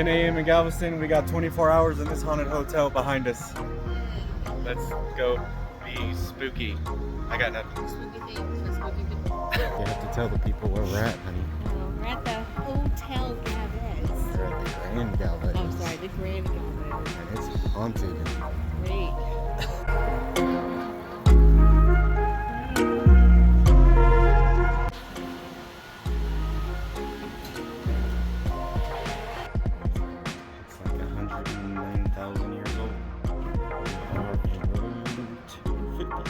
10 a.m. in Galveston. We got 24 hours in this haunted hotel behind us. Let's go be spooky. I got nothing. Spooky things for spooky people. You have to tell the people where we're at, honey. We're at the Hotel Galvez. We're at the Grand Galvez. I'm sorry, the Grand Galvez. And it's haunted. Great. It's like 109,000 years old. We are in room 252.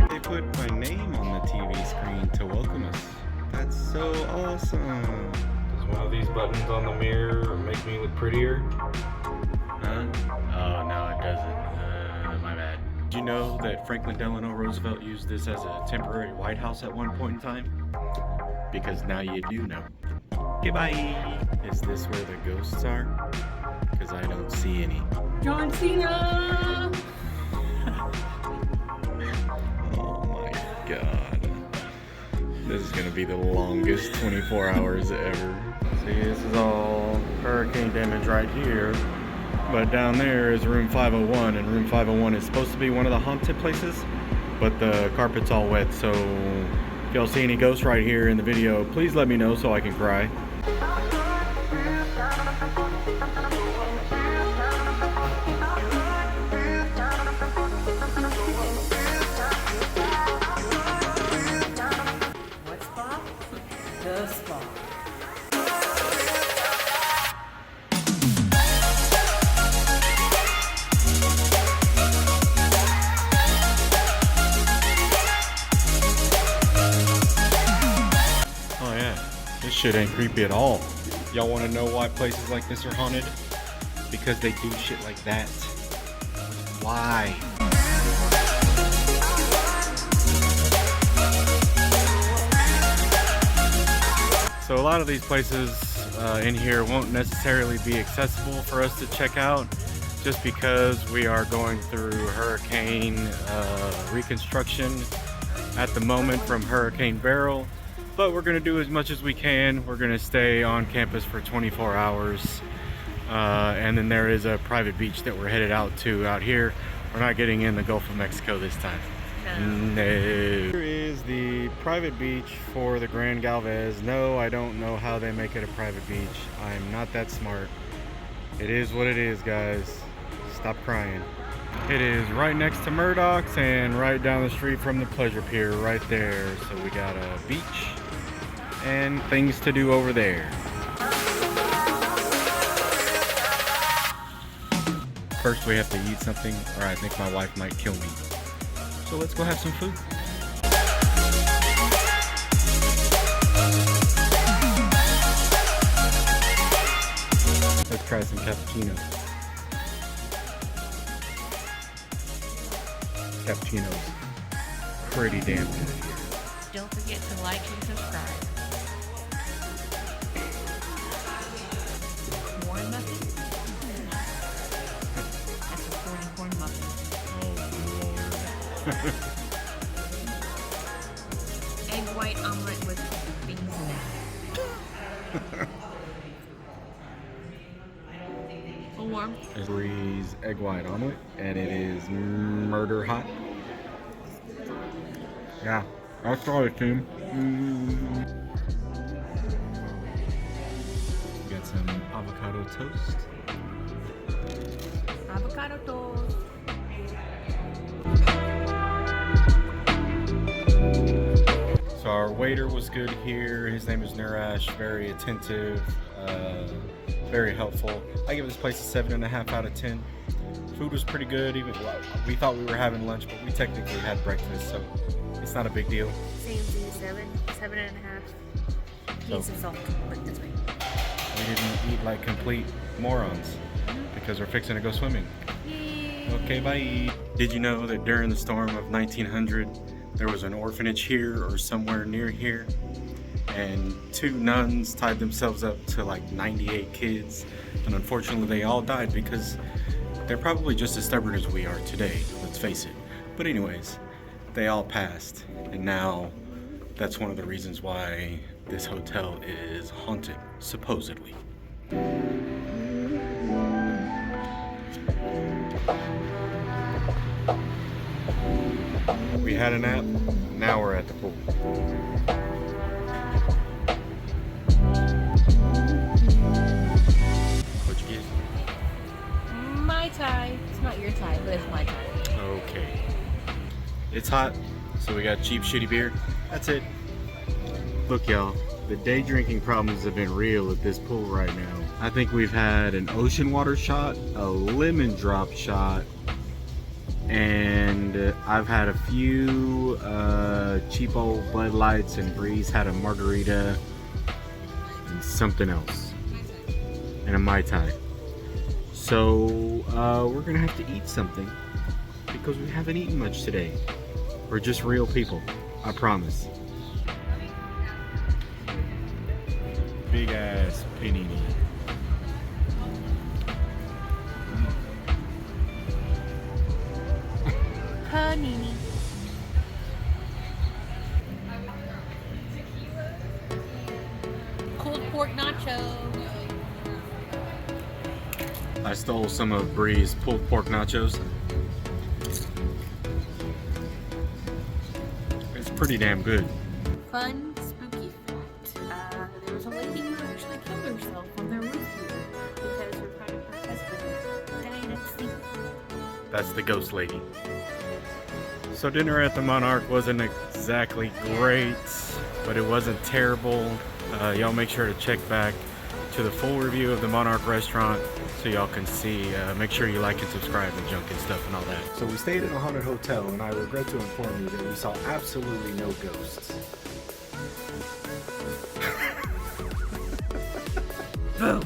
They put my name on the TV screen to welcome us. That's so awesome. Does one of these buttons on the mirror make me look prettier? Huh? Oh, no, it doesn't. My bad. Did you know that Franklin Delano Roosevelt used this as a temporary White House at one point in time? Because now you do know. Okay, bye. Is this where the ghosts are? Because I don't see any. John Cena! Oh my god. This is gonna be the longest 24 hours ever. See, this is all hurricane damage right here. But down there is room 501, and room 501 is supposed to be one of the haunted places, but the carpet's all wet, so if y'all see any ghosts right here in the video, please let me know so I can cry. What spa? The spa. Oh yeah, this shit ain't creepy at all. Y'all wanna know why places like this are haunted? Because they do shit like that. Why? So a lot of these places in here won't necessarily be accessible for us to check out just because we are going through hurricane reconstruction at the moment from Hurricane Beryl. But we're gonna do as much as we can. We're gonna stay on campus for 24 hours. And then there is a private beach that we're headed out to out here. We're not getting in the Gulf of Mexico this time. No. Here is the private beach for the Grand Galvez. No, I don't know how they make it a private beach. I'm not that smart. It is what it is, guys. Stop crying. It is right next to Murdoch's and right down the street from the Pleasure Pier right there. So we got a beach and things to do over there. First we have to eat something or I think my wife might kill me. So let's go have some food. Let's try some cappuccino. Cappuccino's pretty damn good. Don't forget to like and subscribe. Corn muffin? That's a corn muffin. Oh Egg white omelet with beans in it. Or Breeze egg white omelet, and it is murder hot. Yeah, that's all it, team. Got some avocado toast. avocado toast. So our waiter was good here. His name is Nurash, very attentive, very helpful. I give this place a 7.5 out of 10. Food was pretty good. Even we thought we were having lunch, but we technically had breakfast, so it's not a big deal. Same thing, 7.5. Needs some salt, but that's fine. We didn't eat like complete morons because we're fixing to go swimming. Yay. Okay, bye. Did you know that during the storm of 1900, there was an orphanage here or somewhere near here? and 2 nuns tied themselves up to like 98 kids, and unfortunately they all died because they're probably just as stubborn as we are today, let's face it. But anyways, they all passed, and now that's one of the reasons why this hotel is haunted, supposedly. We had a nap, now we're at the pool. What'd you get? My tie. It's not your tie, but it's my tie. Okay. It's hot, so we got cheap shitty beer. That's it. Look y'all, the day drinking problems have been real at this pool right now. I think we've had an ocean water shot, a lemon drop shot, and I've had a few cheap old Bud Lights, and Breeze had a margarita and something else, and a Mai Tai. So we're gonna have to eat something because we haven't eaten much today. We're just real people, I promise. Big ass panini. Panini. Cold pork nachos. I stole some of Bree's pulled pork nachos. It's pretty damn good. Fun, spooky fact. There was a lady who actually killed herself on the roof here because her private husband died at sea. That's the ghost lady. So dinner at the Monarch wasn't exactly great, but it wasn't terrible. Y'all make sure to check back to the full review of the Monarch Restaurant so y'all can see. Make sure you like and subscribe and junk and stuff and all that. So we stayed in a haunted hotel, and I regret to inform you that we saw absolutely no ghosts. Boom.